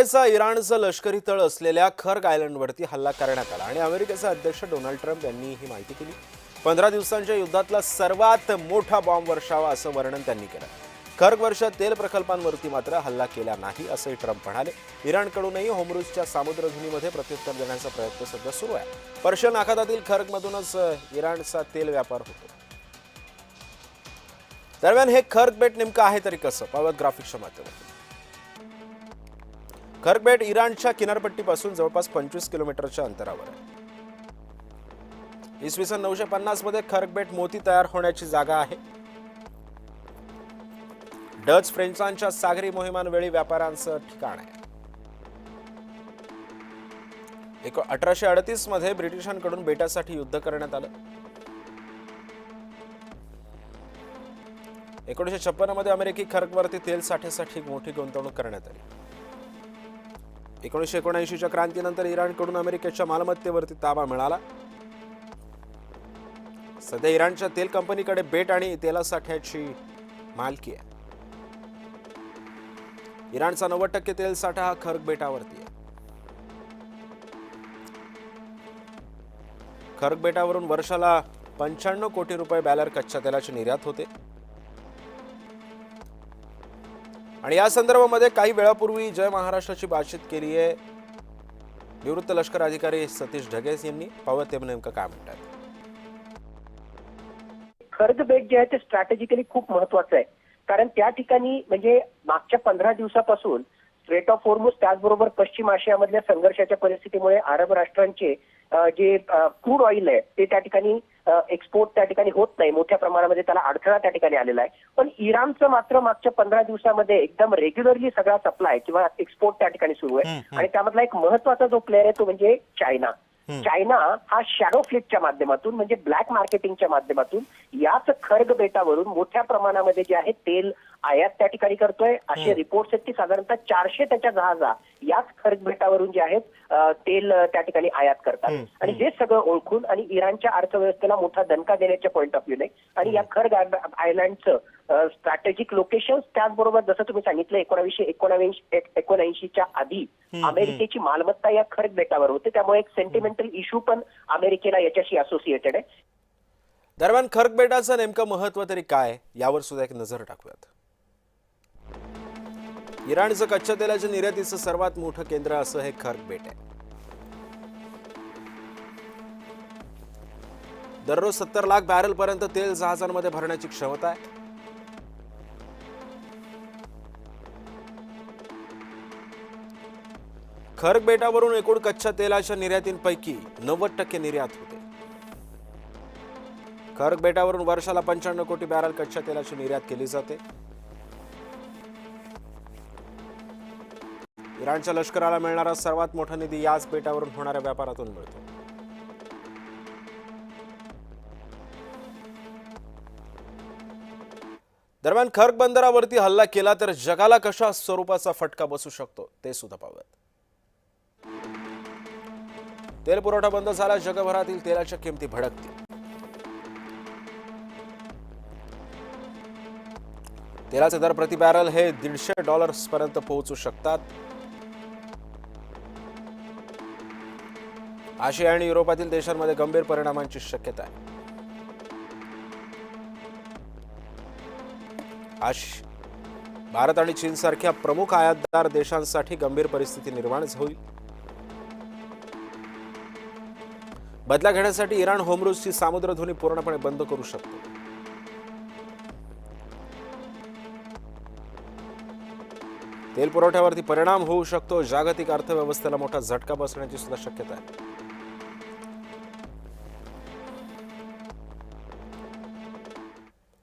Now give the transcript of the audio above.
इराणचं लष्करी तळ असलेल्या खर्ग आयलंडवरती हल्ला करण्यात आला आणि अमेरिकेचे अध्यक्ष डोनाल्ड ट्रम्प यांनी ही माहिती दिली। 15 दिवसांच्या युद्धातला सर्वात मोठा बॉम्ब वर्षावा असं वर्णन त्यांनी केलं। खर्गवरच्या तेल प्रकल्पांवरती मात्र हल्ला केला नाही असंही ट्रम्प म्हणाले। इराणकडूनही होर्मुझच्या सामुद्रधुनीमध्ये प्रत्युत्तर देण्याचा प्रयत्न सध्या सुरू आहे। पर्शियन आखातातील खर्गमधूनच इराणचा तेल व्यापार होतो। दरम्यान हे खर्ग बेट नेमकं आहे तरी कसं पाहूयात ग्राफिक्सच्या माध्यमातून। खर्ग बेट इराणच्या किनारपट्टीपासून जवळपास 25 किलोमीटरच्या अंतरावर आहे। इसवी सन 950 मध्ये खर्ग बेट मोती तयार होण्याची जागा आहे। डच फ्रेंचांच्या सागरी मोहिमांवेळी व्यापाऱ्यांचं ठिकाण आहे। 1838 मध्ये ब्रिटिशांकडून बेटासाठी युद्ध करण्यात आलं। 1956 मध्ये अमेरिकी खर्गवरती तेल साठ्यासाठी मोठी गुंतवणूक करण्यात आली। 1979च्या क्रांतीनंतर इराणकडून अमेरिकेच्या मालमत्तेवरती ताबा मिळाला। सध्या इराणच्या तेल कंपनीकडे बेट आणि तेलासाठ्याची मालकी आहे। इराणचा 90% तेल साठा हा खर्ग बेटावरती आहे। खर्ग बेटावरून वर्षाला 95 कोटी रुपये बॅरल कच्च्या तेलाची निर्यात होते आणि या संदर्भामध्ये काही वेळापूर्वी जय महाराष्ट्राची बातचीत केली आहे निवृत्त लष्कर अधिकारी सतीश ढगे यांनी। पाहूया ते नेमकं काय म्हणतात। खर्ग बेट जे आहे ते स्ट्रॅटेजिकली खूप महत्वाचं आहे, कारण त्या ठिकाणी म्हणजे मागच्या 15 दिवसापासून स्ट्रेट ऑफ होर्मुझ त्याचबरोबर पश्चिम आशियामधल्या संघर्षाच्या परिस्थितीमुळे अरब राष्ट्रांचे जे क्रूड ऑइल आहे ते त्या ठिकाणी एक्सपोर्ट त्या ठिकाणी होत नाही, मोठ्या प्रमाणामध्ये त्याला अडथळा त्या ठिकाणी आलेला आहे। पण इराणचं मात्र मागच्या 15 दिवसामध्ये एकदम रेग्युलरली सगळा सप्लाय किंवा एक्सपोर्ट त्या ठिकाणी सुरू आहे आणि त्यामधला एक महत्वाचा जो प्लेअर आहे तो म्हणजे चायना। चायना हा शॅडो फ्लिटच्या माध्यमातून म्हणजे ब्लॅक मार्केटिंगच्या माध्यमातून याच खर्ग बेटावरून मोठ्या प्रमाणामध्ये जे आहे तेल आयात त्या ठिकाणी करतोय। असे रिपोर्ट्स आहेत की साधारणतः 400 त्याच्या जहाजा याच खर्ग बेटावरून जे आहेत तेल त्या ठिकाणी आयात करतात आणि हे सगळं ओळखून आणि इराणच्या अर्थव्यवस्थेला मोठा दणका देण्याच्या पॉईंट ऑफ व्ह्यूने आणि या खर्ग आयलँडचं स्ट्रॅटेजिक लोकेशन त्याचबरोबर जसं तुम्ही सांगितलं 1979च्या आधी अमेरिकेची मालमत्ता या खर्ग बेटावर होते, त्यामुळे एक सेंटिमेंटल इश्यू पण अमेरिकेला याच्याशी असोसिएटेड आहे। दरम्यान खर्ग बेटाचं नेमकं महत्व तरी काय यावर सुद्धा एक नजर टाकूयात। इराणचं कच्च्या तेलाच्या निर्यातीचं सर्वात मोठं केंद्र असं हे खर्ग बेट आहे। दररोज 70 लाख बॅरल पर्यंत तेल जहाजांमध्ये भरण्याची क्षमता आहे। खर्ग बेटावरून एकूण कच्च्या तेलाच्या निर्यातींपैकी 90% निर्यात होते। खर्ग बेटावरून वर्षाला 95 कोटी बॅरल कच्च्या तेलाची निर्यात केली जाते। इराणच्या लष्कराला मिळणारा सर्वात मोठा निधी याच बेटावरून होणाऱ्या व्यापारातून मिळतो। दरम्यान खर्ग बंदरावरती हल्ला केला तर जगाला कशा स्वरूपाचा फटका बसू शकतो ते सुद्धा पाहूयात। तेल पुरवठा बंद झाला, जगभरातील तेलाच्या किमती भडकतील। तेलाचे दर प्रति बॅरल हे $150 पर्यंत पोहोचू शकतात। आशिया आणि युरोपातील देशांमध्ये गंभीर परिणामांची शक्यता आहे। भारत आणि चीन सारख्या प्रमुख आयातदार देशांसाठी गंभीर परिस्थिती निर्माण होईल। बदला घेण्यासाठी इराण होर्मुझची सामुद्रधुनी पूर्णपणे बंद करू शकतो। तेल पुरवठ्यावरती परिणाम होऊ शकतो। जागतिक अर्थव्यवस्थेला मोठा झटका बसण्याची सुद्धा शक्यता आहे।